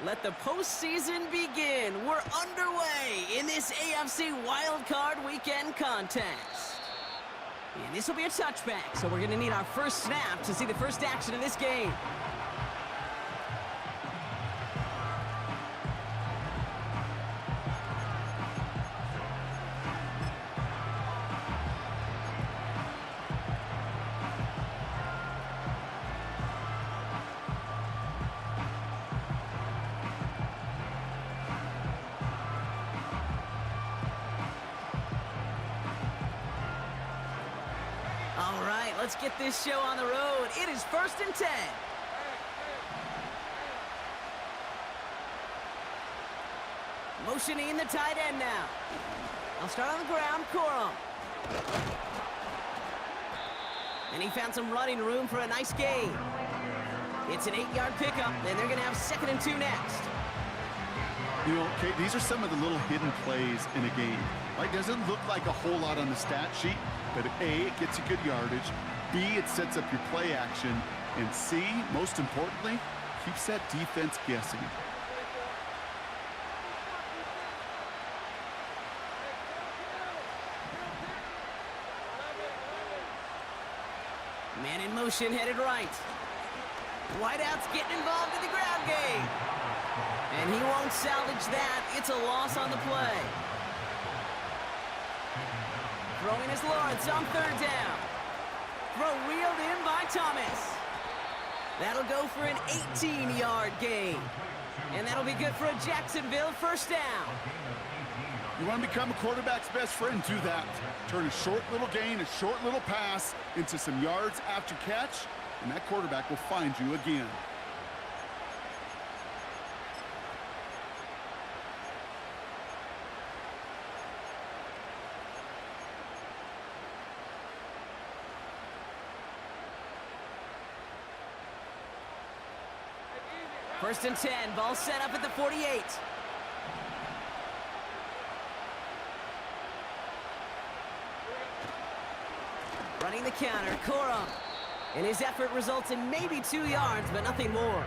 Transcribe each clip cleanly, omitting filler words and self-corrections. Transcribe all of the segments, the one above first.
Let the postseason begin. We're underway in this AFC Wildcard Weekend contest. And this will be a touchback, so we're going to need our first snap to see the first action of this game. All right, let's get this show on the road. It is 1st and 10. Motioning the tight end now. I'll start on the ground, Corum. And he found some running room for a nice gain. It's an 8-yard pickup, and they're going to have 2nd and 2 next. You know, Kate, these are some of the little hidden plays in a game. Right? Doesn't look like a whole lot on the stat sheet, but A, it gets you good yardage. B, it sets up your play action. And C, most importantly, keeps that defense guessing. Man in motion, headed right. Wideout's getting involved in the ground game. And he won't salvage that. It's a loss on the play. Throwing is Lawrence on 3rd down. Throw reeled in by Thomas. That'll go for an 18-yard gain. And that'll be good for a Jacksonville first down. You want to become a quarterback's best friend, do that. Turn a short little gain, a short little pass into some yards after catch, and that quarterback will find you again. First and 10, ball set up at the 48. Running the counter, Corum. And his effort results in maybe 2 yards, but nothing more.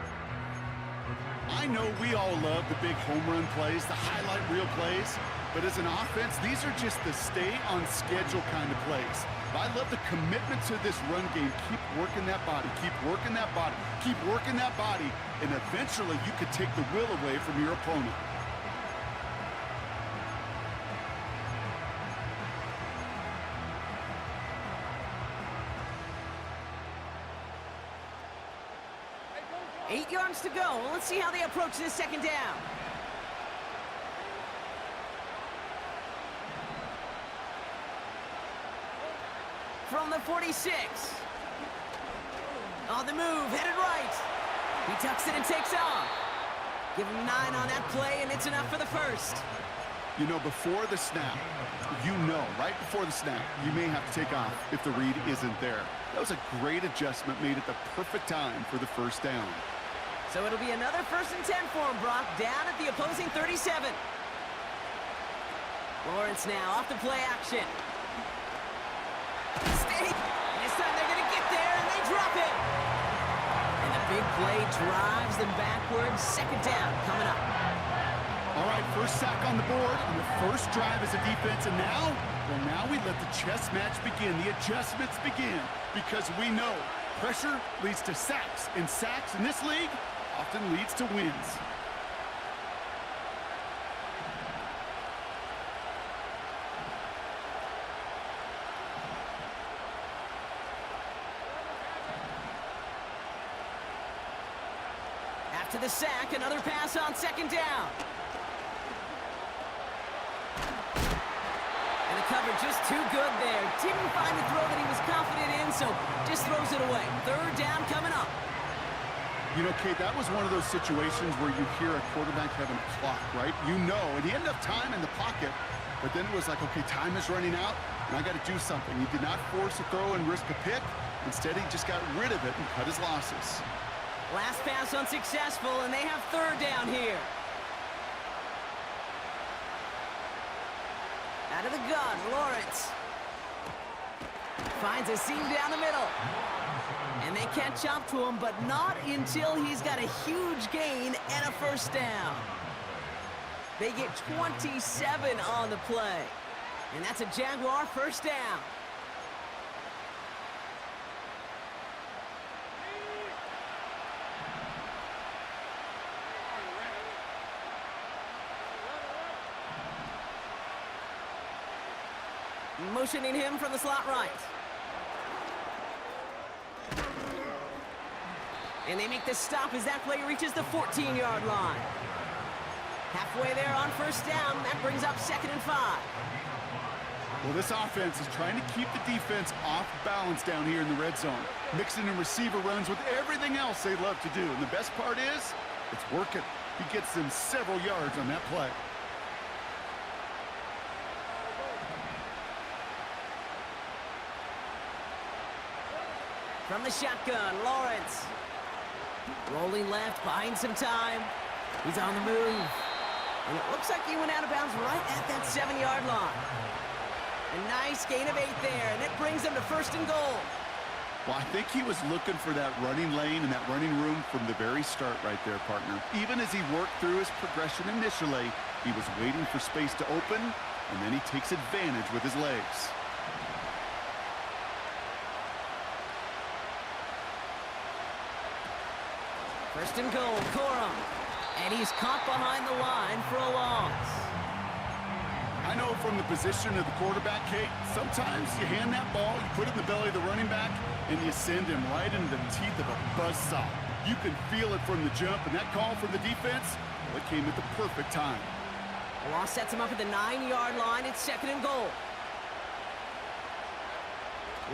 I know we all love the big home run plays, the highlight reel plays, but as an offense, these are just the stay on schedule kind of plays. I love the commitment to this run game. Keep working that body, keep working that body, keep working that body, and eventually you could take the will away from your opponent. Eight yards to go. Let's see how they approach this 2nd down. From the 46. On the move, headed right. He tucks it and takes off. Give him 9 on that play, and it's enough for the first. You know, before the snap, right before the snap, you may have to take off if the read isn't there. That was a great adjustment made at the perfect time for the first down. So it'll be another 1st and 10 for him, Brock, down at the opposing 37. Lawrence now off the play action. Stay. And this time they're going to get there, and they drop it. And the big play drives them backwards. 2nd down coming up. All right, first sack on the board, and the first drive as a defense, and now we let the chess match begin, the adjustments begin, because we know pressure leads to sacks, and sacks in this league often leads to wins. After the sack, another pass on 2nd down. And the cover just too good there. Didn't find the throw that he was confident in, so just throws it away. 3rd down coming up. You know, Kate, that was one of those situations where you hear a quarterback having a clock, right? You know, and he had enough time in the pocket, but then it was like, okay, time is running out, and I got to do something. He did not force a throw and risk a pick. Instead, he just got rid of it and cut his losses. Last pass unsuccessful, and they have 3rd down here. Out of the gun, Lawrence. Finds a seam down the middle. And they catch up to him, but not until he's got a huge gain and a first down. They get 27 on the play. And that's a Jaguar first down. Motioning him from the slot right. And they make the stop as that play reaches the 14-yard line. Halfway there on first down, that brings up 2nd and 5. Well, this offense is trying to keep the defense off balance down here in the red zone, mixing in receiver runs with everything else they love to do. And the best part is, it's working. He gets them several yards on that play. From the shotgun, Lawrence. Rolling left, buying some time. He's on the move. And it looks like he went out of bounds right at that 7-yard line. A nice gain of 8 there, and it brings them to 1st and goal. Well, I think he was looking for that running lane and that running room from the very start right there, partner. Even as he worked through his progression initially, he was waiting for space to open, and then he takes advantage with his legs. First and goal, Corum. And he's caught behind the line for a loss. I know from the position of the quarterback, Kate, sometimes you hand that ball, you put it in the belly of the running back, and you send him right into the teeth of a buzzsaw. You can feel it from the jump, and that call from the defense, well, it came at the perfect time. Loss sets him up at the 9-yard line. It's 2nd and goal.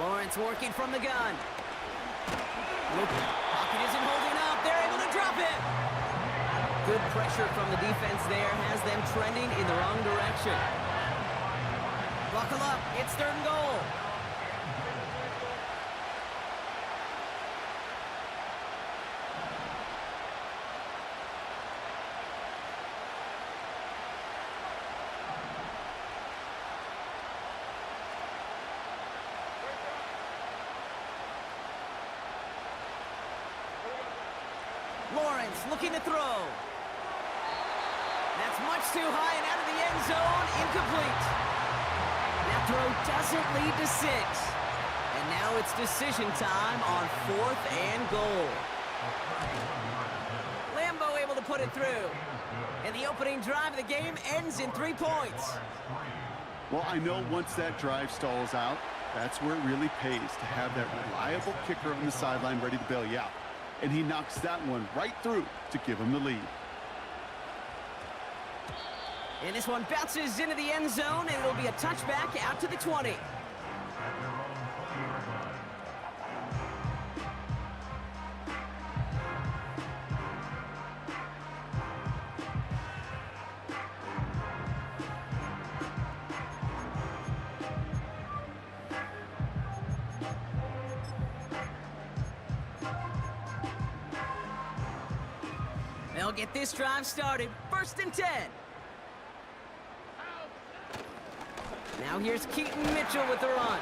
Lawrence working from the gun. Pocket isn't holding up. They're able to drop it. Good pressure from the defense there has them trending in the wrong direction. Buckle up. It's 3rd and goal. Lawrence looking to throw. That's much too high and out of the end zone. Incomplete. That throw doesn't lead to 6. And now it's decision time on 4th and goal. Lambeau able to put it through. And the opening drive of the game ends in 3 points. Well, I know once that drive stalls out, that's where it really pays to have that reliable kicker on the sideline ready to bail you out. And he knocks that one right through to give him the lead. And this one bounces into the end zone, and it'll be a touchback out to the 20. They'll get this drive started. 1st and 10. Now here's Keaton Mitchell with the run.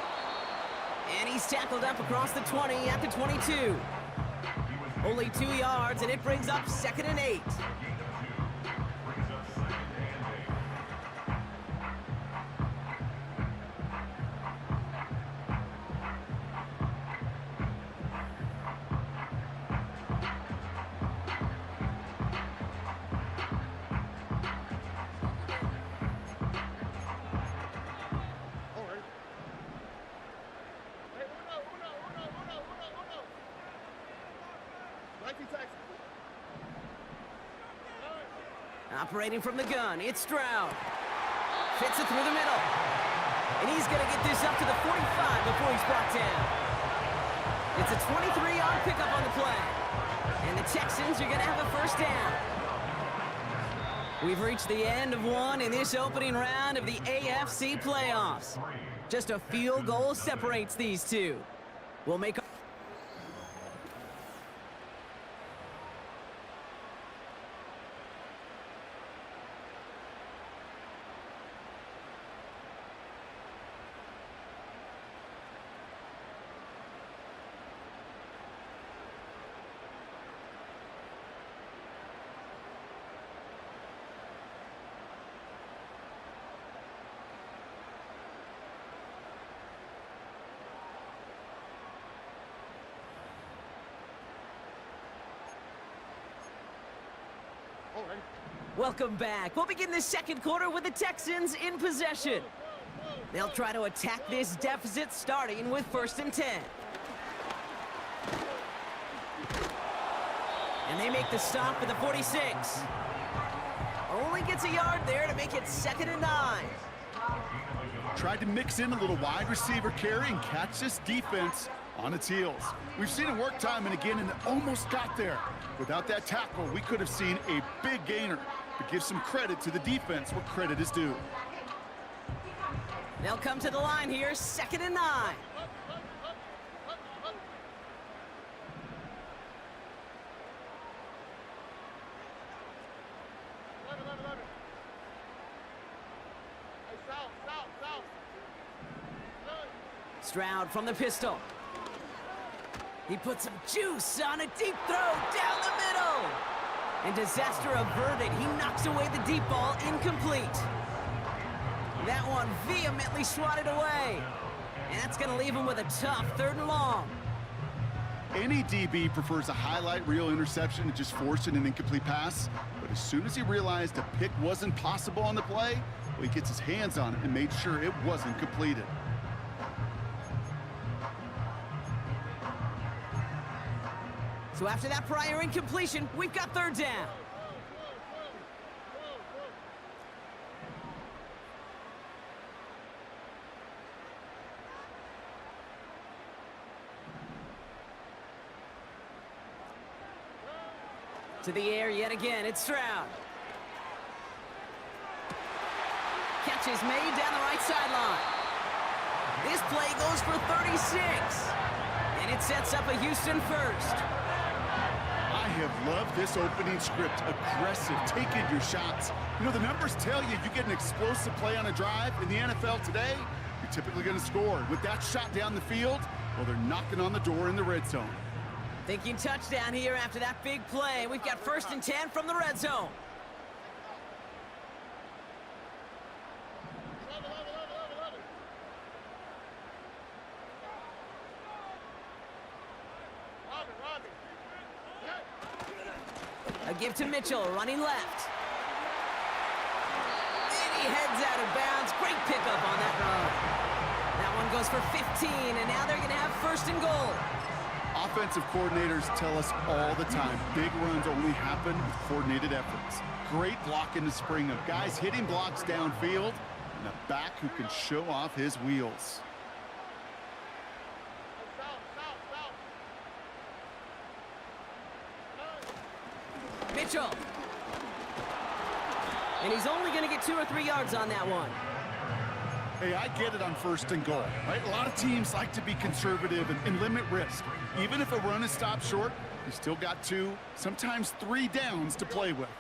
And he's tackled up across the 20 at the 22. Only 2 yards, and it brings up 2nd and 8. Operating from the gun, it's Stroud. Fits it through the middle. And he's going to get this up to the 45 before he's brought down. It's a 23-yard pickup on the play. And the Texans are going to have a first down. We've reached the end of one in this opening round of the AFC playoffs. Just a field goal separates these two. We'll make Welcome back. We'll begin the second quarter with the Texans in possession. They'll try to attack this deficit starting with 1st and 10. And they make the stop for the 46. Only gets a yard there to make it 2nd and 9. Tried to mix in a little wide receiver carry and catch this defense on its heels. We've seen it work time and again, and it almost got there. Without that tackle, we could have seen a big gainer. But give some credit to the defense where credit is due. They'll come to the line here, 2nd and 9. Stroud from the pistol. He puts some juice on a deep throw down the middle. And disaster averted. He knocks away the deep ball, incomplete. That one vehemently swatted away. And that's going to leave him with a tough 3rd and long. Any DB prefers a highlight reel interception to just forcing an incomplete pass. But as soon as he realized a pick wasn't possible on the play, well, he gets his hands on it and made sure it wasn't completed. So after that prior incompletion, we've got 3rd down. To the air yet again, it's Stroud. Catch is made down the right sideline. This play goes for 36. And it sets up a Houston 1st. I have loved this opening script. Aggressive, taking your shots. You know, the numbers tell you you get an explosive play on a drive. In the NFL today, you're typically going to score. With that shot down the field, well, they're knocking on the door in the red zone. Thinking touchdown here after that big play. We've got 1st and 10 from the red zone. A give to Mitchell, running left. And he heads out of bounds. Great pickup on that run. That one goes for 15, and now they're going to have 1st and goal. Offensive coordinators tell us all the time, big runs only happen with coordinated efforts. Great block in the spring of guys hitting blocks downfield, and a back who can show off his wheels. Mitchell. And he's only going to get 2 or 3 yards on that one. Hey, I get it on 1st and goal, right? A lot of teams like to be conservative and limit risk. Even if a run is stopped short, you still got 2, sometimes 3 downs to play with.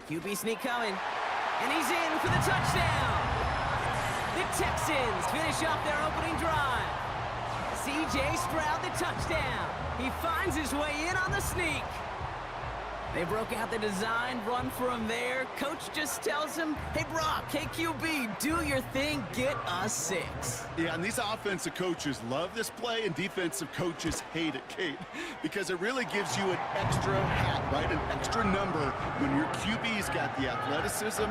QB sneak coming. And he's in for the touchdown. The Texans finish off their opening drive. C.J. Stroud, the touchdown. He finds his way in on the sneak. They broke out the design run for him there. Coach just tells him, hey, Brock, hey, QB, do your thing, get us 6. Yeah, and these offensive coaches love this play, and defensive coaches hate it, Kate, because it really gives you an extra hat, right? An extra number when your QB's got the athleticism,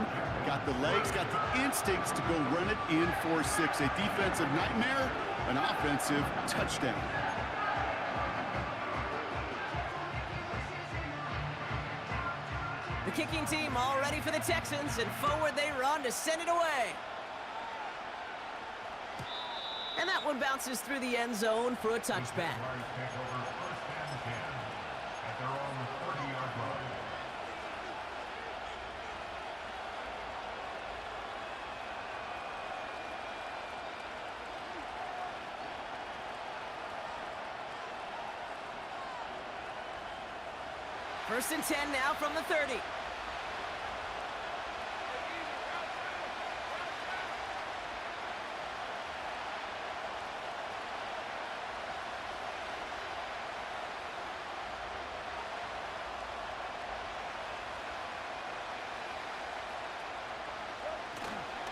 got the legs, got the instincts to go run it in for 6. A defensive nightmare, an offensive touchdown. The kicking team all ready for the Texans, and forward they run to send it away. And that one bounces through the end zone for a touchback. First and 10 now from the 30.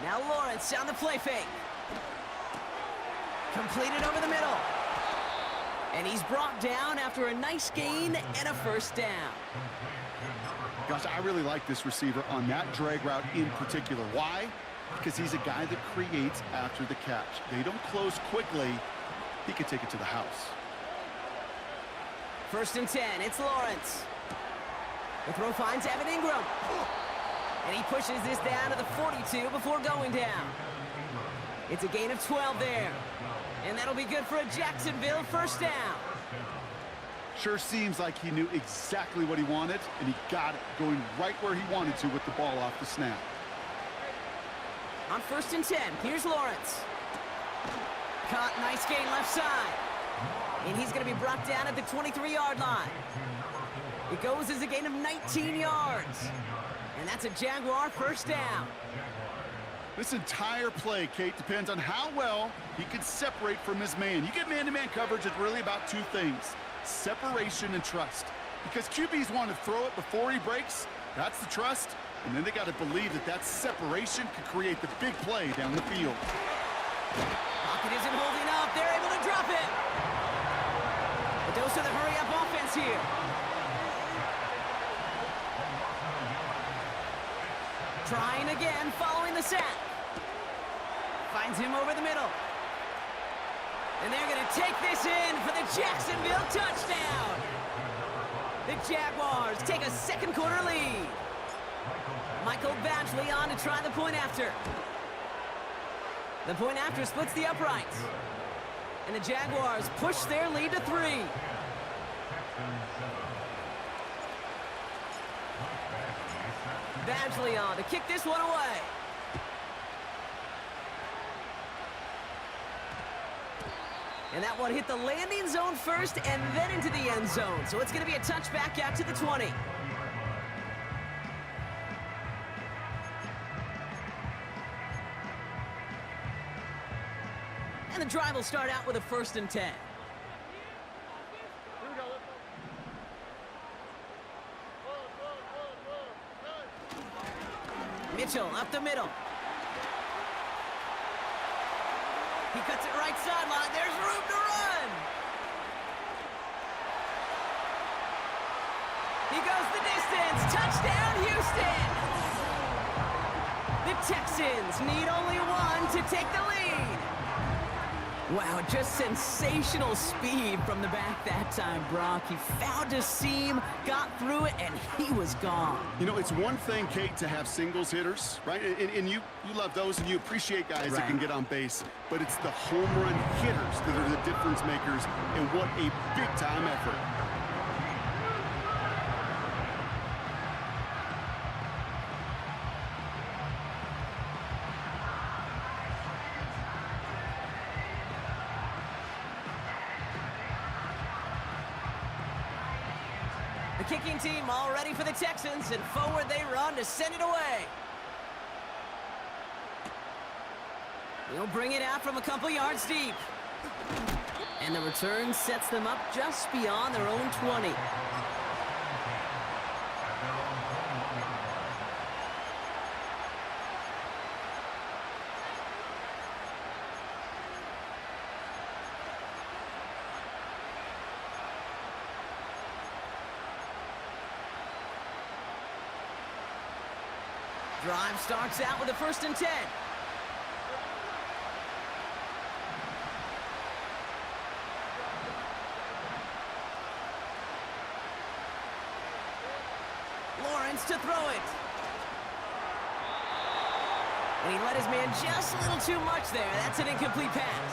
Now Lawrence on the play fake. Completed over the middle. And he's brought down after a nice gain and a first down. Gosh, I really like this receiver on that drag route in particular. Why? Because he's a guy that creates after the catch. They don't close quickly. He could take it to the house. 1st and 10, it's Lawrence. The throw finds Evan Ingram. And he pushes this down to the 42 before going down. It's a gain of 12 there. And that'll be good for a Jacksonville first down. Sure seems like he knew exactly what he wanted, and he got it, going right where he wanted to with the ball off the snap. On 1st and 10, here's Lawrence. Caught, nice gain left side. And he's going to be brought down at the 23-yard line. It goes as a gain of 19 yards. And that's a Jaguar first down. This entire play, Kate, depends on how well he can separate from his man. You get man-to-man coverage, it's really about two things: separation and trust. Because QBs want to throw it before he breaks, that's the trust. And then they got to believe that that separation could create the big play down the field. Pocket isn't holding up. They're able to drop it. But those are the hurry-up offense here. Trying again, following the sack. Finds him over the middle. And they're going to take this in for the Jacksonville touchdown. The Jaguars take a second-quarter lead. Michael Badgley on to try the point after. The point after splits the uprights. And the Jaguars push their lead to 3. Badgley on to kick this one away. And that one hit the landing zone first and then into the end zone. So it's going to be a touchback out to the 20. And the drive will start out with a 1st and 10. Mitchell up the middle. He cuts it right sideline. There's room to run. He goes the distance. Touchdown, Houston. The Texans need only one to take the lead. Wow, just sensational speed from the back that time, Brock. He found a seam, got through it, and he was gone. You know, it's one thing, Kate, to have singles hitters, right? And you love those, and you appreciate guys that can get on base. But it's the home run hitters that are the difference makers, and what a big-time effort. The kicking team all ready for the Texans, and forward they run to send it away. He'll bring it out from a couple yards deep. And the return sets them up just beyond their own 20. Drive starts out with a 1st and 10. Lawrence to throw it. And he let his man just a little too much there. That's an incomplete pass.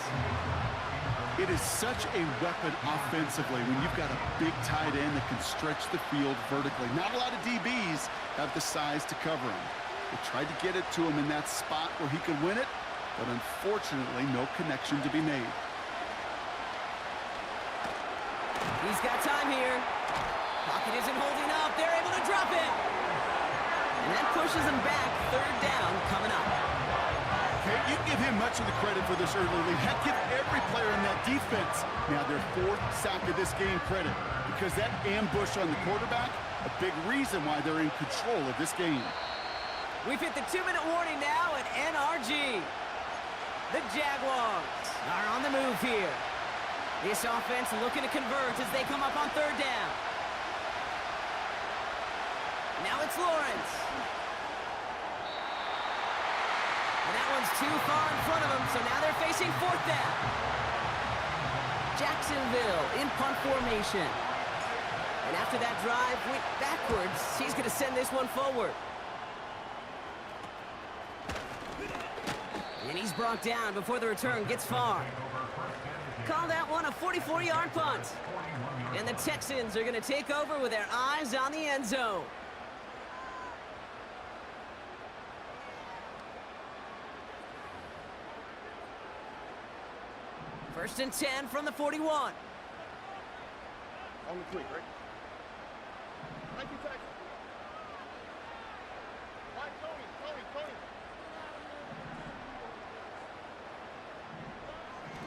It is such a weapon offensively when you've got a big tight end that can stretch the field vertically. Not a lot of DBs have the size to cover him. They tried to get it to him in that spot where he could win it, but unfortunately, no connection to be made. He's got time here. Pocket isn't holding up. They're able to drop it. And that pushes him back. 3rd down coming up. Okay, you give him much of the credit for this early lead. Heck, give every player in that defense now their 4th sack of this game credit, because that ambush on the quarterback, a big reason why they're in control of this game. We've hit the 2-minute warning now, and NR The Jaguars are on the move here. This offense looking to convert as they come up on third down. Now it's Lawrence. And that one's too far in front of him, so now they're facing fourth down. Jacksonville in punt formation. And after that drive went backwards, he's going to send this one forward. And he's brought down before the return gets far. Call that one a 44-yard punt. And the Texans are going to take over with their eyes on the end zone. First and 10 from the 41. On the tweak, right? Thank you, Texas. Right, Tony.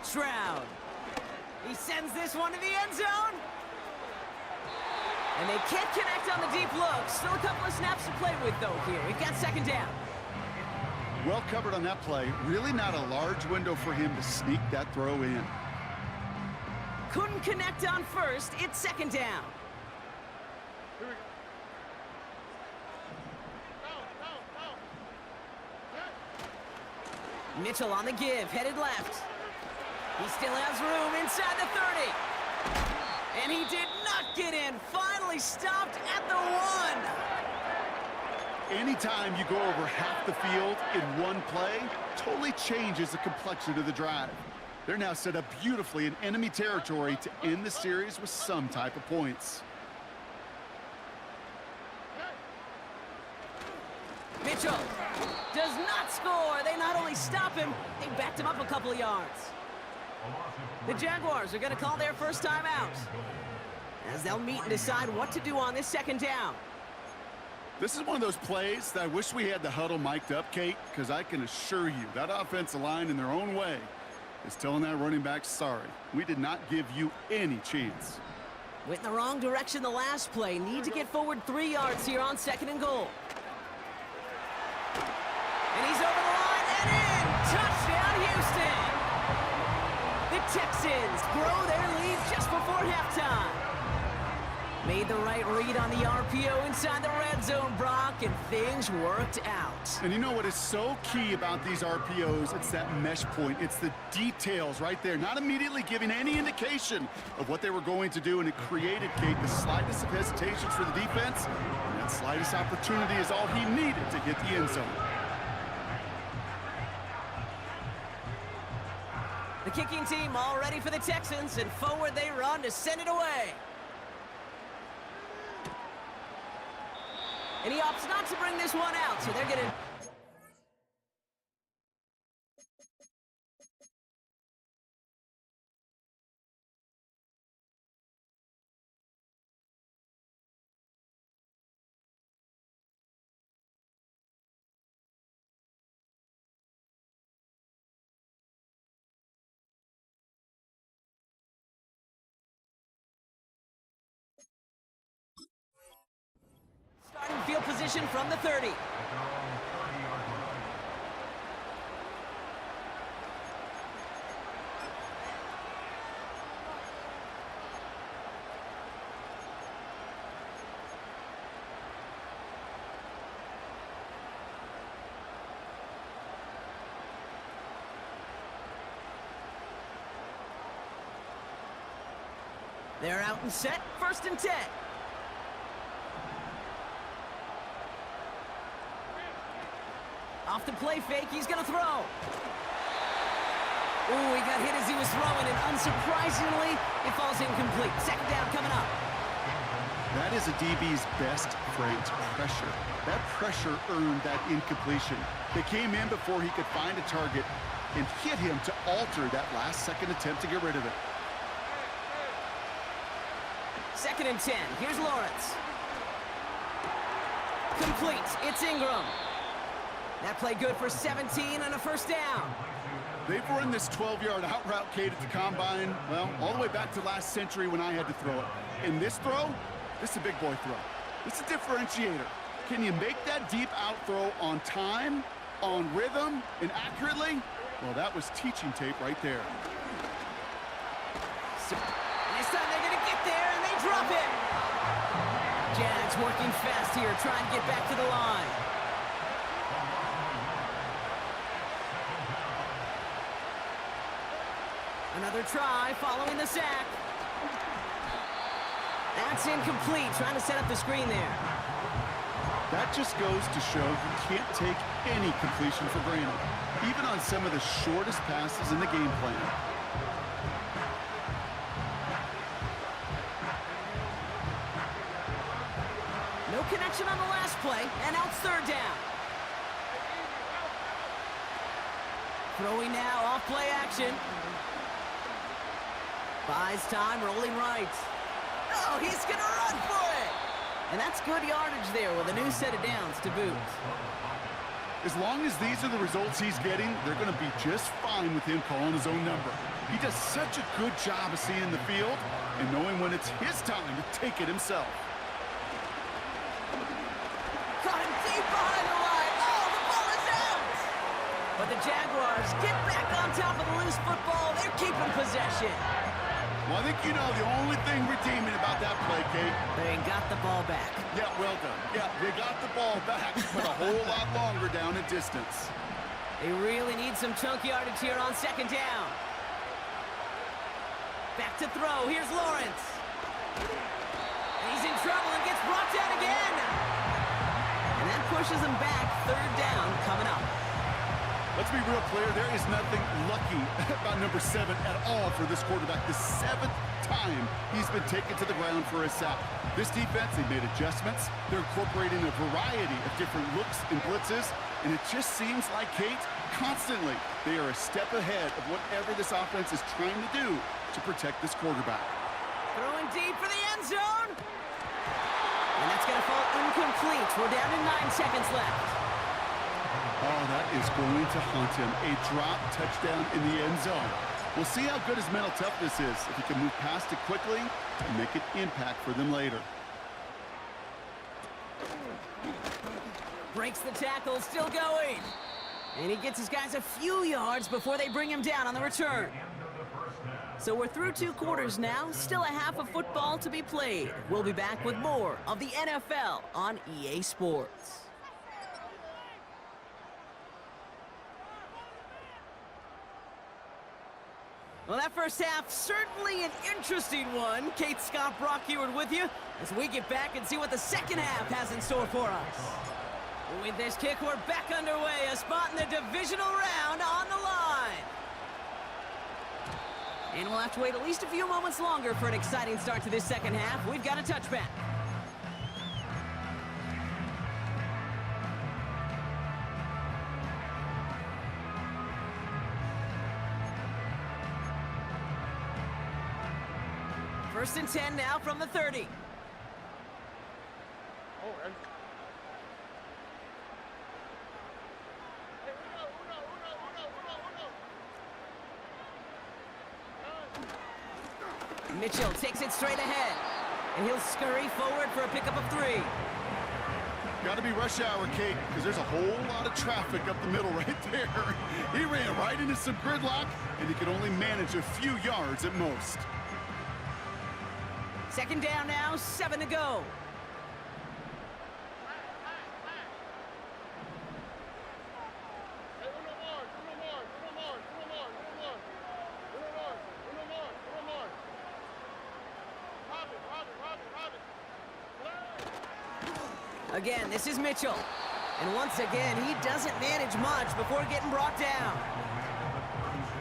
Stroud. He sends this one to the end zone. And they can't connect on the deep look. Still a couple of snaps to play with, though, here. We've got second down. Well covered on that play. Really not a large window for him to sneak that throw in. Couldn't connect on first. It's second down. Here we go. Down. Mitchell on the give, headed left. He still has room inside the 30. And he did not get in. Finally stopped at the 1. Anytime you go over half the field in one play, totally changes the complexion of the drive. They're now set up beautifully in enemy territory to end the series with some type of points. Mitchell does not score. They not only stop him, they backed him up a couple of yards. The Jaguars are going to call their first time out, as they'll meet and decide what to do on this second down. This is one of those plays that I wish we had the huddle mic'd up, Kate, because I can assure you that offensive line in their own way is telling that running back, sorry, we did not give you any chance. Went in the wrong direction the last play. Need to get forward 3 yards here on second and goal. And he's over the line and in. Touchdown, Houston. The Texans grow their lead just before halftime. Made the right read on the RPO inside the red zone, Brock, and things worked out. And you know what is so key about these RPOs? It's that mesh point. It's the details right there, not immediately giving any indication of what they were going to do, and it created, Kate, the slightest of hesitations for the defense, and that slightest opportunity is all he needed to hit the end zone. The kicking team all ready for the Texans, and forward they run to send it away. And he opts not to bring this one out, so they're going to... Starting field position from the 30. They're out and set, first and 10. Off the play fake, he's gonna throw. Ooh, he got hit as he was throwing, and unsurprisingly, it falls incomplete. Second down coming up. That is a DB's best friend, pressure. That pressure earned that incompletion. They came in before he could find a target and hit him to alter that last-second attempt to get rid of it. Second and 10. Here's Lawrence. Complete. It's Ingram. That play good for 17 and a first down. They've run this 12-yard out route, Kate, at the combine, well, all the way back to last century when I had to throw it. In this throw, this is a big boy throw. It's a differentiator. Can you make that deep out throw on time, on rhythm, and accurately? Well, that was teaching tape right there. This time they're going to get there, and they drop it. Jags working fast here, trying to get back to the line. Another try following the sack. That's incomplete, trying to set up the screen there. That just goes to show you can't take any completion for granted, even on some of the shortest passes in the game plan. No connection on the last play, and now it's third down. Throwing now, off play action. Buys time, rolling right. Oh, he's going to run for it! And that's good yardage there with a new set of downs to boot. As long as these are the results he's getting, they're going to be just fine with him calling his own number. He does such a good job of seeing the field and knowing when it's his time to take it himself. Caught him deep behind the line. Oh, the ball is out! But the Jaguars get back on top of the loose football. They're keeping possession. Well, I think you know the only thing redeeming about that play, Kate. They got the ball back. Yeah, well done. Yeah, they got the ball back, but a whole lot longer down in distance. They really need some chunk yardage here on second down. Back to throw. Here's Lawrence. And he's in trouble and gets brought down again. And that pushes him back. Third down coming up. Let's be real clear, there is nothing lucky about number 7 at all for this quarterback. The 7th time he's been taken to the ground for a sack. This defense, they made adjustments. They're incorporating a variety of different looks and blitzes, and it just seems like, Kate, constantly they are a step ahead of whatever this offense is trying to do to protect this quarterback. Throwing deep for the end zone. And that's going to fall incomplete. We're down to 9 seconds left. Oh, that is going to haunt him. A drop touchdown in the end zone. We'll see how good his mental toughness is, if he can move past it quickly and make an impact for them later. Breaks the tackle, still going. And he gets his guys a few yards before they bring him down on the return. So we're through 2 quarters now, still a half of football to be played. We'll be back with more of the NFL on EA Sports. Well, that first half, certainly an interesting one. Kate, Scott, Brock Ewart with you as we get back and see what the second half has in store for us. With this kick, we're back underway. A spot in the divisional round on the line. And we'll have to wait at least a few moments longer for an exciting start to this second half. We've got a touchback. First and 10 now from the 30. Oh, and... Hey, uno. Mitchell takes it straight ahead. And he'll scurry forward for a pickup of 3. Got to be rush hour, Kate, because there's a whole lot of traffic up the middle right there. He ran right into some gridlock, and he could only manage a few yards at most. Second down now, 7 to go. Hey, uno more. Again, this is Mitchell. And once again, he doesn't manage much before getting brought down.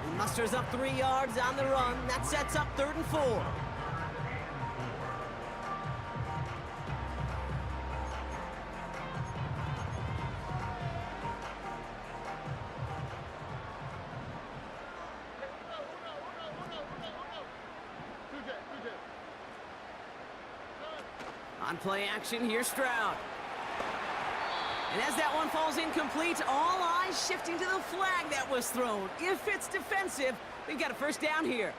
He musters up 3 yards on the run. That sets up 3rd and 4. On play action, here's Stroud. And as that one falls incomplete, all eyes shifting to the flag that was thrown. If it's defensive, we've got a first down here.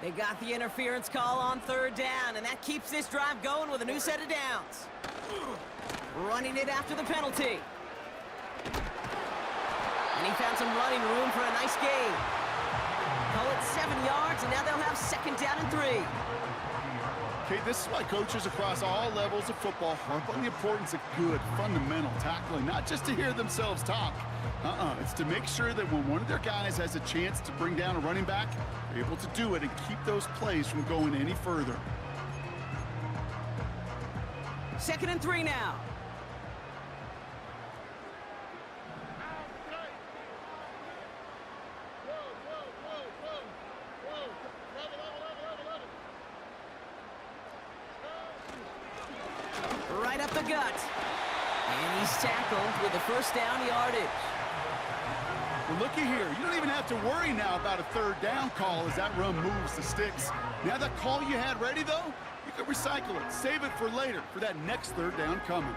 They got the interference call on third down, and that keeps this drive going with a new set of downs. Running it after the penalty. And he found some running room for a nice gain. Call it 7 yards, and now they'll have second down and 3. Okay, this is why coaches across all levels of football harp on the importance of good, fundamental tackling, not just to hear themselves talk. It's to make sure that when one of their guys has a chance to bring down a running back, they're able to do it and keep those plays from going any further. Second and 3 now. Right up the gut. And he's tackled with the first down yardage. Well, looky here. You don't even have to worry now about a third down call as that run moves the sticks. Now that call you had ready, though, you can recycle it. Save it for later for that next third down coming.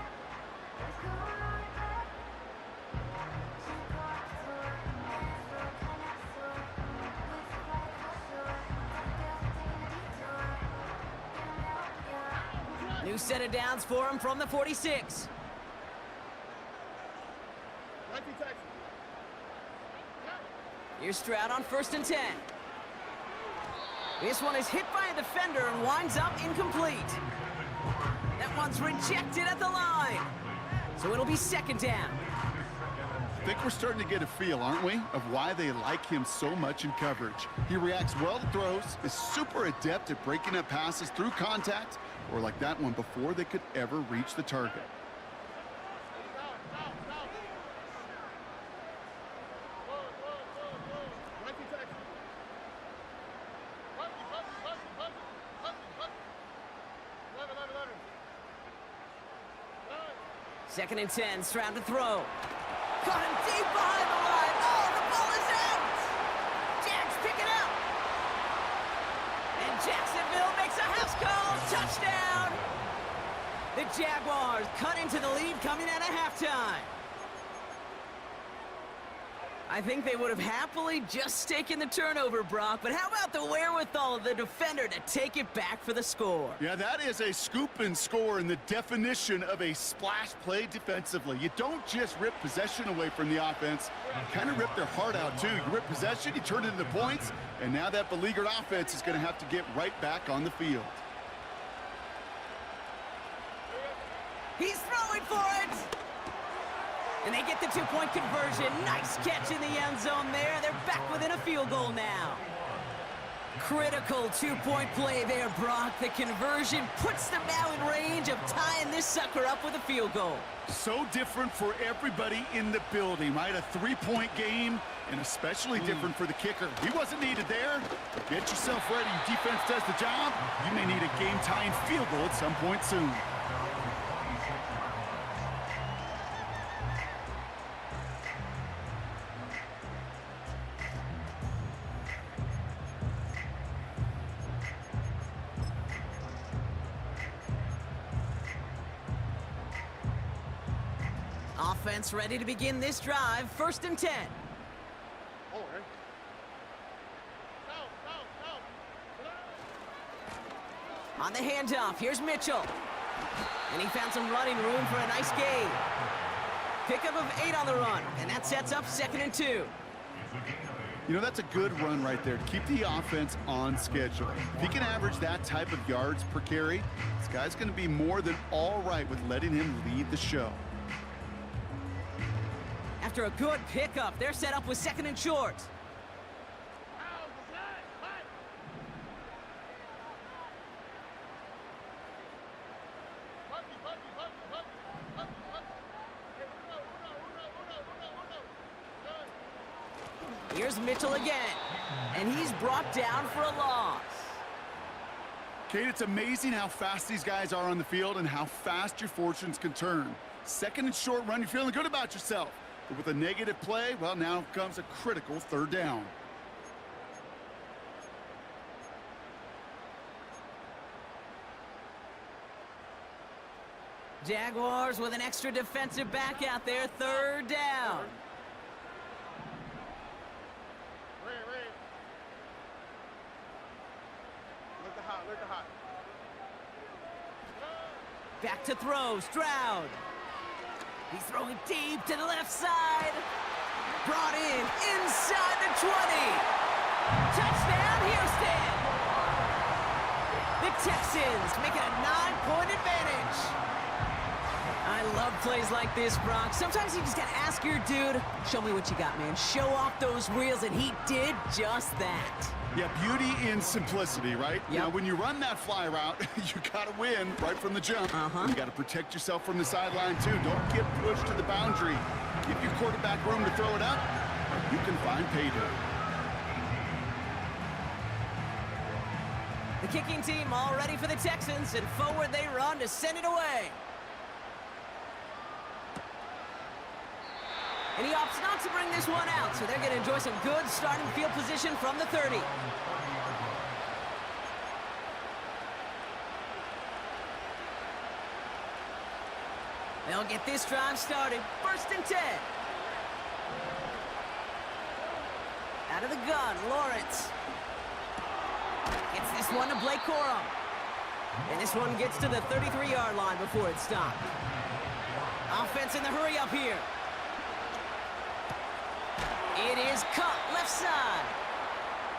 New set of downs for him from the 46. Here's Stroud on first and 10. This one is hit by a defender and winds up incomplete. That one's rejected at the line. So it'll be second down. I think we're starting to get a feel, aren't we, of why they like him so much in coverage. He reacts well to throws, is super adept at breaking up passes through contact, or like that one before they could ever reach the target. Second and 10, Stroud to throw. Caught him deep behind the line. Oh, the ball is out! Jags pick it up. And Jacksonville makes a house call. Touchdown! The Jaguars cut into the lead coming out of halftime. I think they would have happily just taken the turnover, Brock, but how about the wherewithal of the defender to take it back for the score? Yeah, that is a scoop and score in the definition of a splash play defensively. You don't just rip possession away from the offense, you kind of rip their heart out too. You rip possession, you turn it into points, and now that beleaguered offense is going to have to get right back on the field. He's throwing for it! And they get the two-point conversion. Nice catch in the end zone there. They're back within a field goal now. Critical two-point play there, Brock. The conversion puts them now in range of tying this sucker up with a field goal. So different for everybody in the building, right? A three-point game, and especially different for the kicker. He wasn't needed there. But get yourself ready. Your defense does the job. You may need a game-tying field goal at some point soon. Offense ready to begin this drive. First and 10. On the handoff, here's Mitchell. And he found some running room for a nice gain. Pickup of 8 on the run, and that sets up second and 2. You know, that's a good run right there to keep the offense on schedule. If he can average that type of yards per carry, this guy's going to be more than all right with letting him lead the show. After a good pickup, they're set up with second and short. Here's Mitchell again, and he's brought down for a loss. Kate, it's amazing how fast these guys are on the field and how fast your fortunes can turn. Second and short run, you're feeling good about yourself. But with a negative play, well, now comes a critical third down. Jaguars with an extra defensive back out there, third down. Back to throw, Stroud. He's throwing deep to the left side. Brought in, inside the 20. Touchdown, Houston. The Texans make it a 9-point advantage. I love plays like this, Brock. Sometimes you just gotta ask your dude, show me what you got, man. Show off those wheels, and he did just that. Yeah, beauty in simplicity, right? Yep. Now, when you run that fly route, you gotta win right from the jump. You gotta protect yourself from the sideline, too. Don't get pushed to the boundary. Give your quarterback room to throw it up, you can find pay dirt. The kicking team all ready for the Texans, and forward they run to send it away. And he opts not to bring this one out, so they're going to enjoy some good starting field position from the 30. They'll get this drive started. 1st and 10. Out of the gun, Lawrence. Gets this one to Blake Corum. And this one gets to the 33-yard line before it's stopped. Offense in the hurry up here. It is cut left side.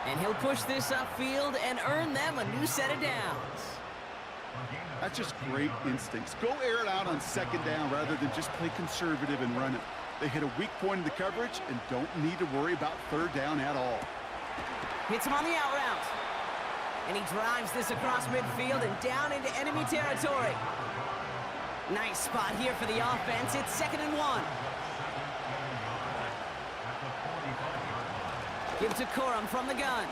And he'll push this upfield and earn them a new set of downs. That's just great instincts. Go air it out on 2nd down rather than just play conservative and run it. They hit a weak point in the coverage and don't need to worry about 3rd down at all. Hits him on the out route. And he drives this across midfield and down into enemy territory. Nice spot here for the offense. It's 2nd and 1. Give to Corum from the gun.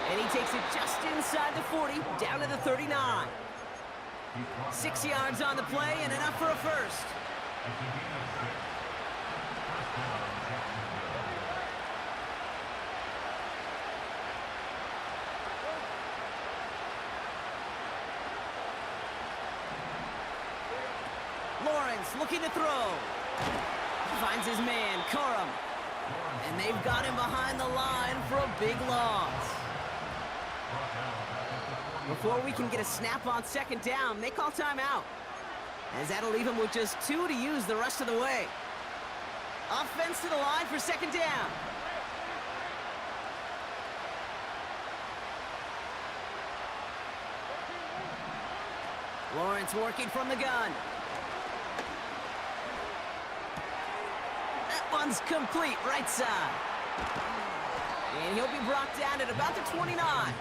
And he takes it just inside the 40, down to the 39. 6 yards on the play and enough for a first. Lawrence looking to throw. Finds his man, Corum. And they've got him behind the line for a big loss. Before we can get a snap on 2nd down, they call timeout. As that'll leave him with just 2 to use the rest of the way. Offense to the line for 2nd down. Lawrence working from the gun. That one's complete, right side. And he'll be brought down at about the 29.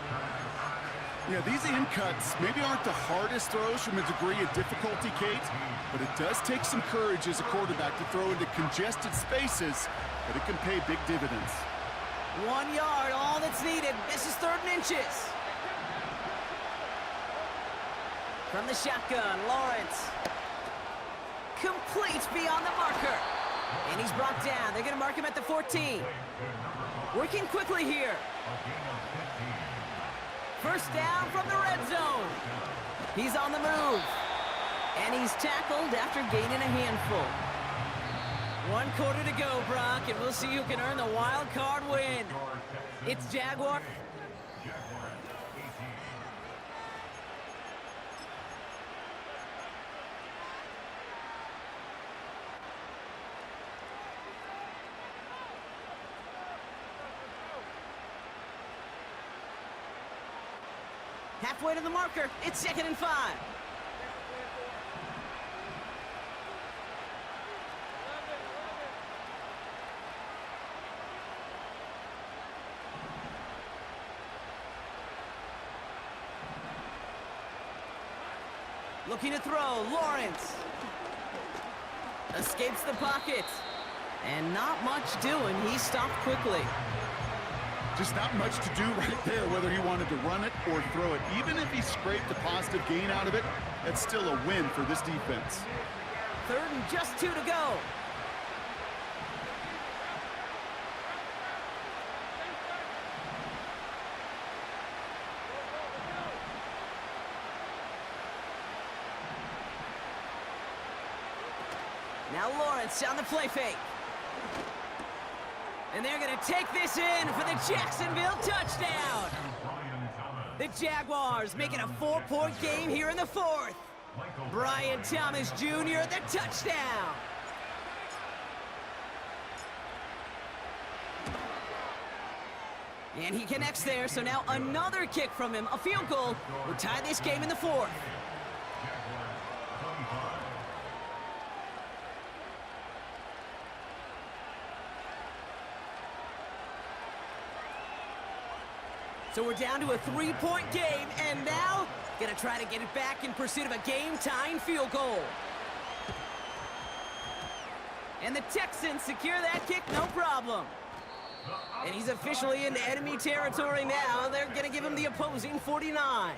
Yeah, these in cuts maybe aren't the hardest throws from a degree of difficulty, Kate, but it does take some courage as a quarterback to throw into congested spaces, but it can pay big dividends. 1 yard, all that's needed. This is 3rd and inches. From the shotgun, Lawrence. Complete beyond the marker. And he's brought down. They're going to mark him at the 14. Working quickly here. 1st down from the red zone. He's on the move. And he's tackled after gaining a handful. 1 quarter to go, Brock, and we'll see who can earn the wild card win. It's Jaguar. Halfway to the marker. It's 2nd and 5. Looking to throw, Lawrence. Escapes the pocket. And not much doing. He stopped quickly. Just not much to do right there, whether he wanted to run it or throw it. Even if he scraped a positive gain out of it, that's still a win for this defense. 3rd and just 2 to go. Now Lawrence on the play fake. And they're going to take this in for the Jacksonville touchdown. The Jaguars make it a 4-point game here in the 4th. Brian Thomas Jr., the touchdown. And he connects there, so now another kick from him. A field goal will tie this game in the fourth. So we're down to a 3-point game, and now gonna try to get it back in pursuit of a game-tying field goal. And the Texans secure that kick, no problem. And he's officially into enemy territory now. They're gonna give him the opposing 49.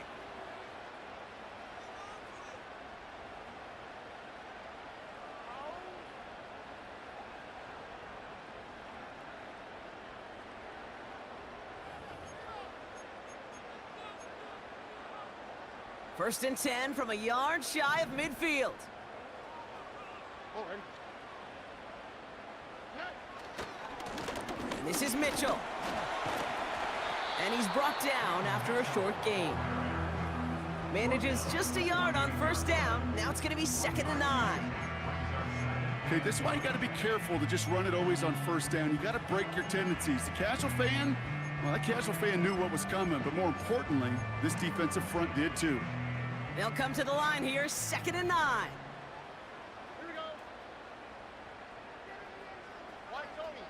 First and 10 from a yard shy of midfield. And this is Mitchell. And he's brought down after a short gain. Manages just a yard on first down. Now it's going to be 2nd and 9. Okay, this is why you got to be careful to just run it always on first down. You got to break your tendencies. The casual fan, well, that casual fan knew what was coming, but more importantly, this defensive front did too. They'll come to the line here, 2nd and 9. Here we go. Watch Tony.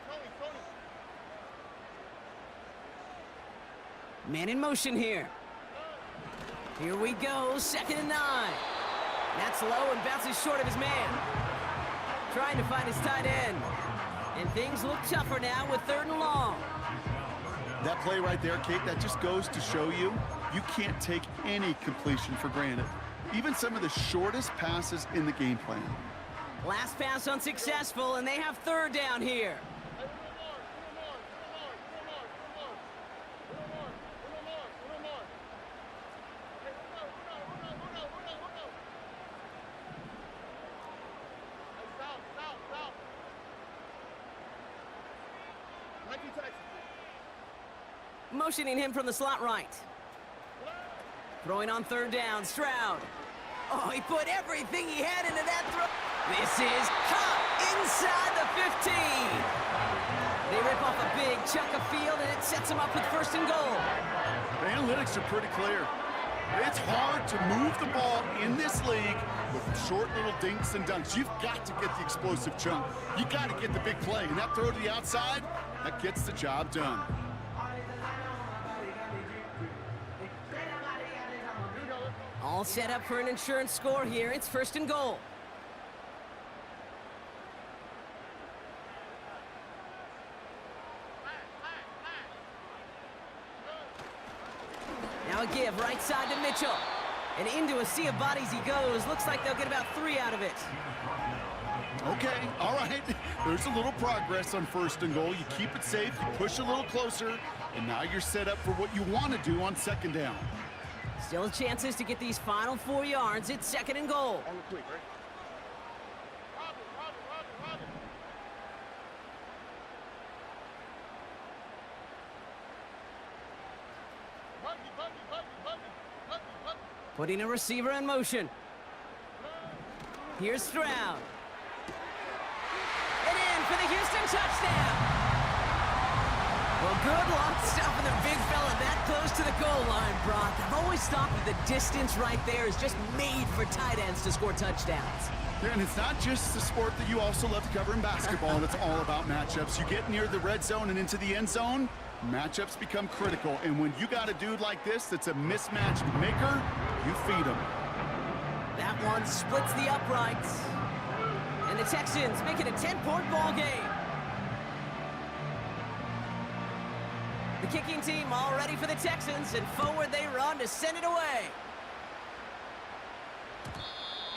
Man in motion here. Here we go, 2nd and 9. That's low and bounces short of his man. Trying to find his tight end. And things look tougher now with 3rd and long. That play right there, Kate, that just goes to show you, you can't take any completion for granted. Even some of the shortest passes in the game plan. Last pass unsuccessful, and they have 3rd down here. Motioning him from the slot right. Throwing on 3rd down, Stroud. Oh, he put everything he had into that throw. This is caught inside the 15. They rip off a big chunk of field, and it sets them up with 1st and goal. The analytics are pretty clear. It's hard to move the ball in this league with short little dinks and dunks. You've got to get the explosive chunk. You got to get the big play, and that throw to the outside, that gets the job done. All set up for an insurance score here. It's 1st and goal. Now a give right side to Mitchell. And into a sea of bodies he goes. Looks like they'll get about 3 out of it. Okay, all right. There's a little progress on 1st and goal. You keep it safe, you push a little closer, and now you're set up for what you want to do on 2nd down. Still chances to get these final 4 yards. It's 2nd and goal. On the quick, right? Robin. Buggy. Putting a receiver in motion. Here's Stroud. And in for the Houston touchdown. Well, good luck stopping the big fella that close to the goal line, Brock. I've always thought that the distance right there is just made for tight ends to score touchdowns. Yeah, and it's not just the sport that you also love to cover in basketball. It's all about matchups. You get near the red zone and into the end zone, matchups become critical. And when you got a dude like this that's a mismatched maker, you feed him. That one splits the uprights. And the Texans make it a 10-point ball game. The kicking team all ready for the Texans, and forward they run to send it away.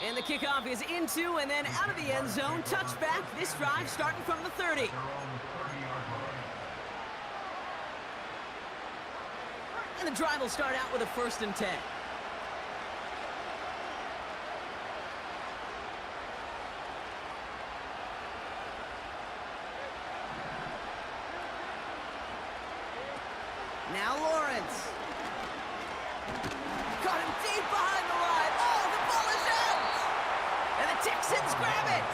And the kickoff is into and then out of the end zone. Touchback, this drive starting from the 30. And the drive will start out with a 1st and 10. Now Lawrence. Got him deep behind the line. Oh, the ball is out! Texans grab it!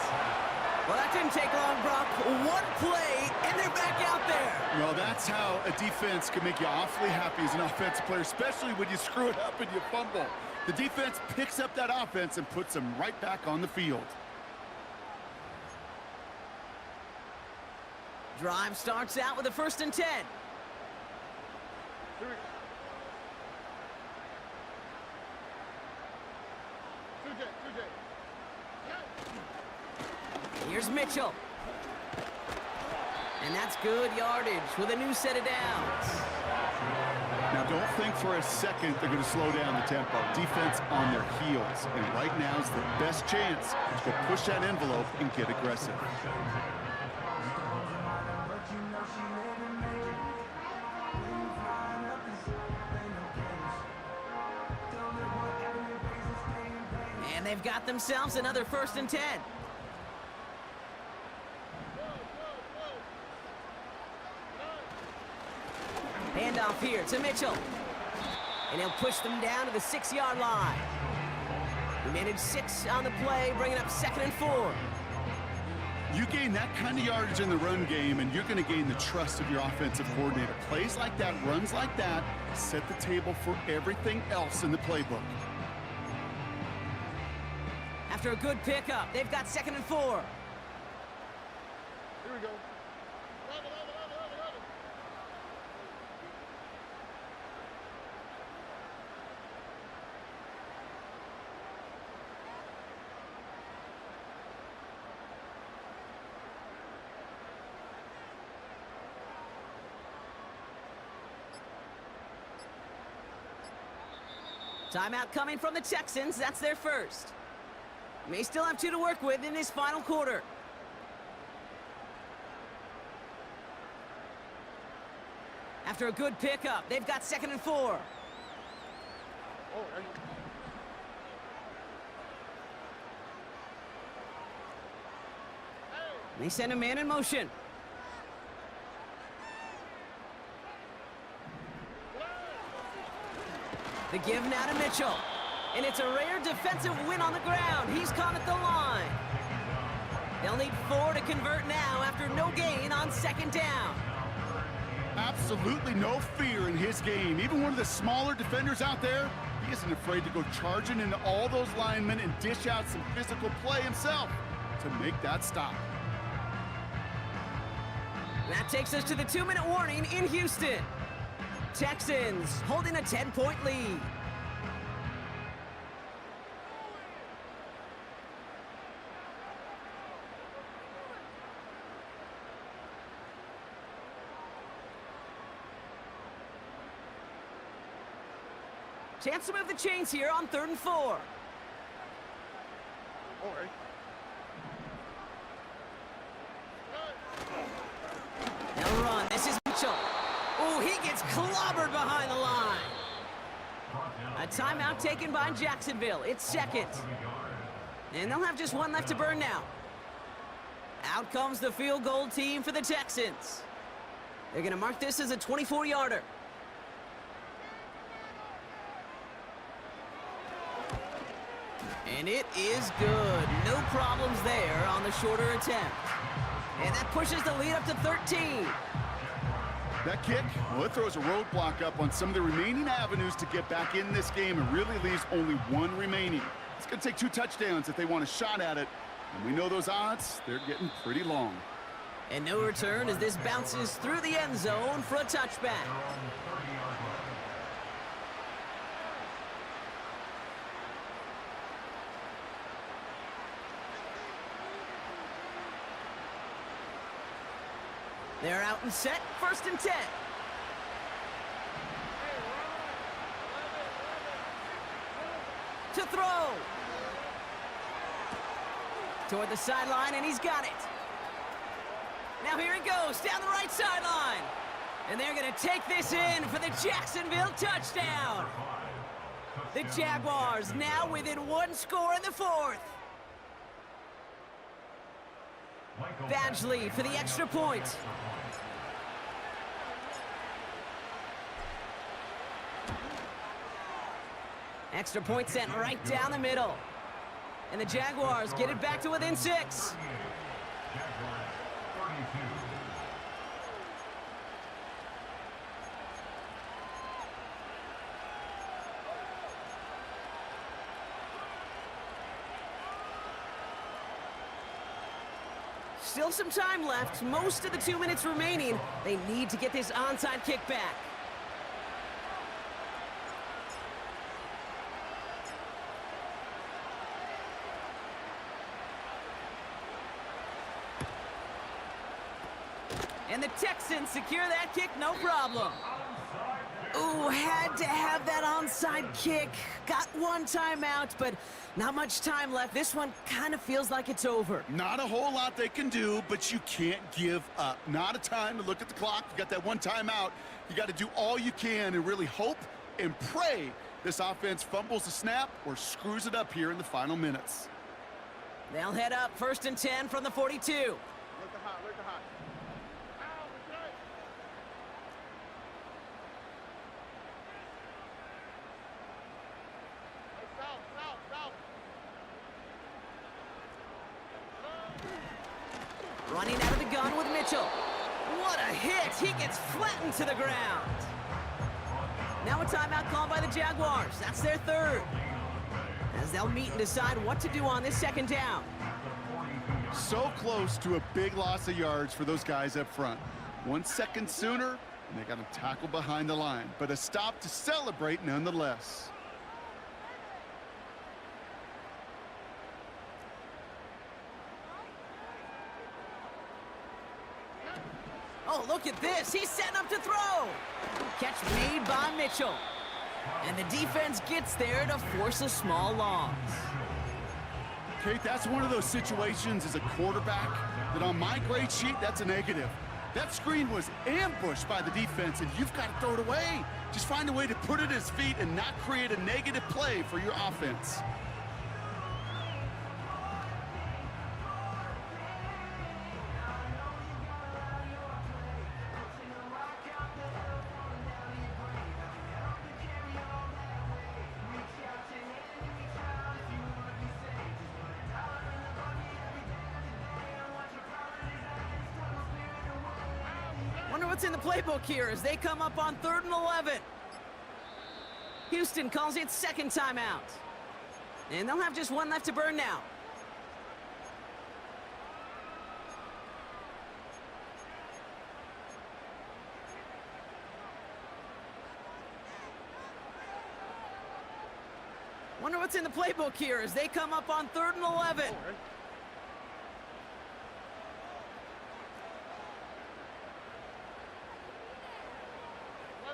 Well, that didn't take long, Brock. One play, and they're back out there. Well, that's how a defense can make you awfully happy as an offensive player, especially when you screw it up and you fumble. The defense picks up that offense and puts them right back on the field. Drive starts out with a 1st and 10. Here we go. 2J. Here's Mitchell. And that's good yardage with a new set of downs. Now, don't think for a second they're going to slow down the tempo. Defense on their heels. And right now is the best chance to go push that envelope and get aggressive. And they've got themselves another 1st and 10. Handoff here to Mitchell. And he'll push them down to the 6-yard line. We managed 6 on the play, bringing up 2nd and 4. You gain that kind of yardage in the run game, and you're going to gain the trust of your offensive coordinator. Plays like that, runs like that, set the table for everything else in the playbook. After a good pickup, they've got 2nd and 4. Here we go. Love it. Timeout coming from the Texans. That's their first. May still have 2 to work with in this final quarter. After a good pickup, they've got 2nd and 4. Oh, there you go. They send a man in motion. The give now to Mitchell. And it's a rare defensive win on the ground. He's caught at the line. They'll need 4 to convert now after no gain on 2nd down. Absolutely no fear in his game. Even one of the smaller defenders out there, he isn't afraid to go charging into all those linemen and dish out some physical play himself to make that stop. That takes us to the 2-minute warning in Houston. Texans holding a 10-point lead. Chance to move the chains here on 3rd and 4. All right. Now run. This is Mitchell. Oh, he gets clobbered behind the line. A timeout taken by Jacksonville. It's 2nd. And they'll have just 1 left to burn now. Out comes the field goal team for the Texans. They're going to mark this as a 24-yarder. And it is good. No problems there on the shorter attempt. And that pushes the lead up to 13. That kick, well, it throws a roadblock up on some of the remaining avenues to get back in this game and really leaves only 1 remaining. It's going to take 2 touchdowns if they want a shot at it. And we know those odds, they're getting pretty long. And no return as this bounces through the end zone for a touchback. They're out and set, 1st and 10. To throw. Toward the sideline, and he's got it. Now here he goes, down the right sideline. And they're going to take this in for the Jacksonville touchdown. The Jaguars now within 1 score in the 4th. Badgley for the extra point. Extra point sent right down the middle. And the Jaguars get it back to within 6. Still some time left, most of the 2 minutes remaining. They need to get this onside kick back. And the Texans secure that kick, no problem. Ooh, had to have that onside kick. Got one timeout, but not much time left. This one kind of feels like it's over. Not a whole lot they can do, but you can't give up. Not a time to look at the clock. You got that one timeout. You got to do all you can and really hope and pray this offense fumbles the snap or screws it up here in the final minutes. They'll head up 1st and 10 from the 42. Look the hot, look the hot. Ow, it's right. Hey, south, south, south. Running out of the gun with Mitchell. What a hit! He gets flattened to the ground. Now a timeout called by the Jaguars. That's their 3rd. As they'll meet and decide what to do on this 2nd down. So close to a big loss of yards for those guys up front. 1 second sooner, and they got him tackled behind the line. But a stop to celebrate nonetheless. Oh, look at this. He's setting up to throw. Catch made by Mitchell. And the defense gets there to force a small loss. Kate, that's one of those situations as a quarterback that on my grade sheet, that's a negative. That screen was ambushed by the defense, and you've got to throw it away. Just find a way to put it at his feet and not create a negative play for your offense. Wonder what's in the playbook here as they come up on 3rd and 11. Houston calls it 2nd timeout. And they'll have just one left to burn now. Wonder what's in the playbook here as they come up on 3rd and 11.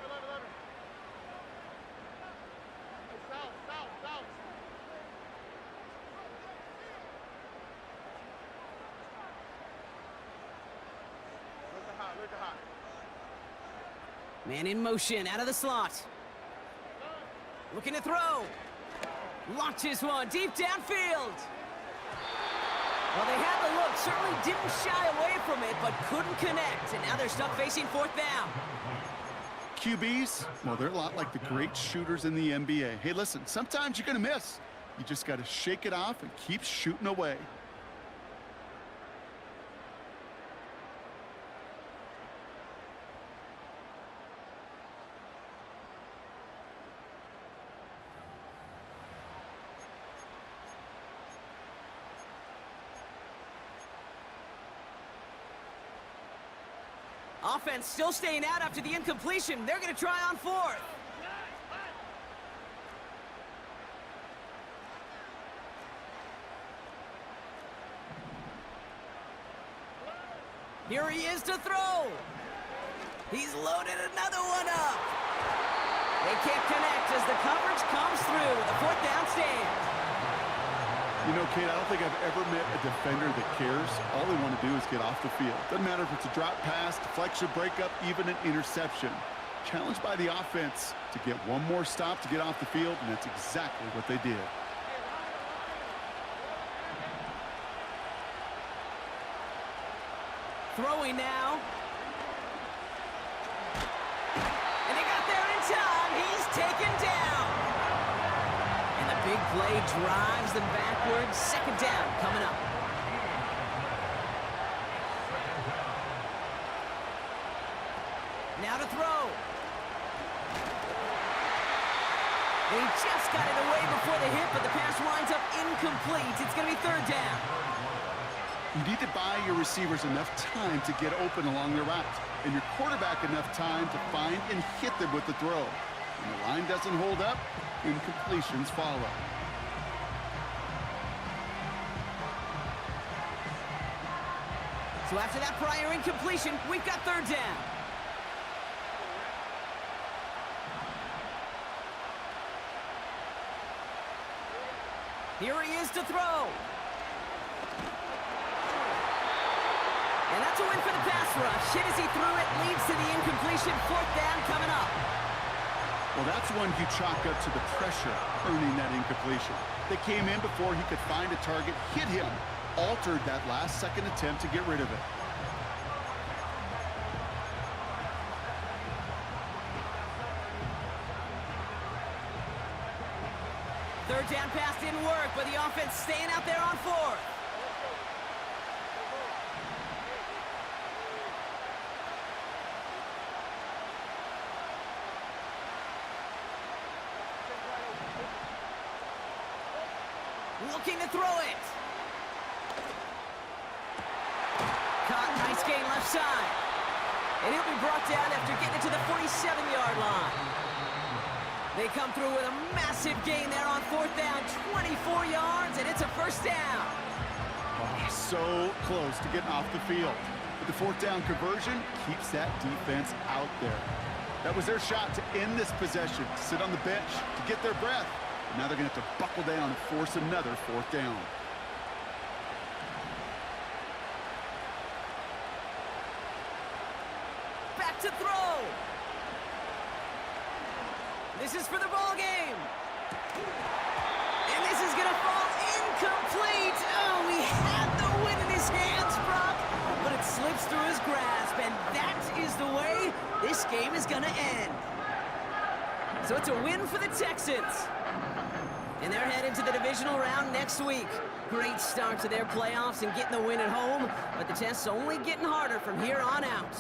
11. Hey, south, south, south. Look the hot, look the hot. Man in motion, out of the slot. Looking to throw. Launches one deep downfield. Well, they had the look, certainly didn't shy away from it, but couldn't connect. And now they're stuck facing 4th down. QBs, well, they're a lot like the great shooters in the NBA. Hey, listen, sometimes you're going to miss. You just got to shake it off and keep shooting away. Offense still staying out after the incompletion. They're going to try on 4th. Here he is to throw. He's loaded another one up. They can't connect as the coverage comes through with a 4th down stand. You know, Kate, I don't think I've ever met a defender that cares. All they want to do is get off the field. Doesn't matter if it's a drop pass, deflection, breakup, even an interception. Challenged by the offense to get one more stop to get off the field, and that's exactly what they did. Throwing now. And they got there in time. He's taken down. And the big play drives them backwards. Second down coming up. Now to throw. He just got it away before the hit, but the pass winds up incomplete. It's going to be third down. You need to buy your receivers enough time to get open along their route, and your quarterback enough time to find and hit them with the throw. When the line doesn't hold up, incompletions follow. So after that prior incompletion, we've got third down. Here he is to throw. And that's a win for the pass rush. Hit as he threw it, leads to the incompletion. Fourth down coming up. Well, that's one you chalk up to the pressure earning that incompletion. They came in before he could find a target, hit him, altered that last-second attempt to get rid of it. Third down pass didn't work, but the offense staying out there on fourth. Looking to throw it. Caught, nice gain left side. And he'll be brought down after getting it to the 47-yard line. They come through with a massive gain there on fourth down, 24 yards, and it's a first down. Oh, so close to getting off the field. But the fourth down conversion keeps that defense out there. That was their shot to end this possession, sit on the bench, to get their breath. Now they're going to have to buckle down and force another fourth down. Back to throw. This is for the ball game. And this is going to fall incomplete. Oh, he had the win in his hands, Brock, but it slips through his grasp, and that is the way this game is going to end. So it's a win for the Texans. And they're headed to the divisional round next week. Great start to their playoffs and getting the win at home, but the test's only getting harder from here on out.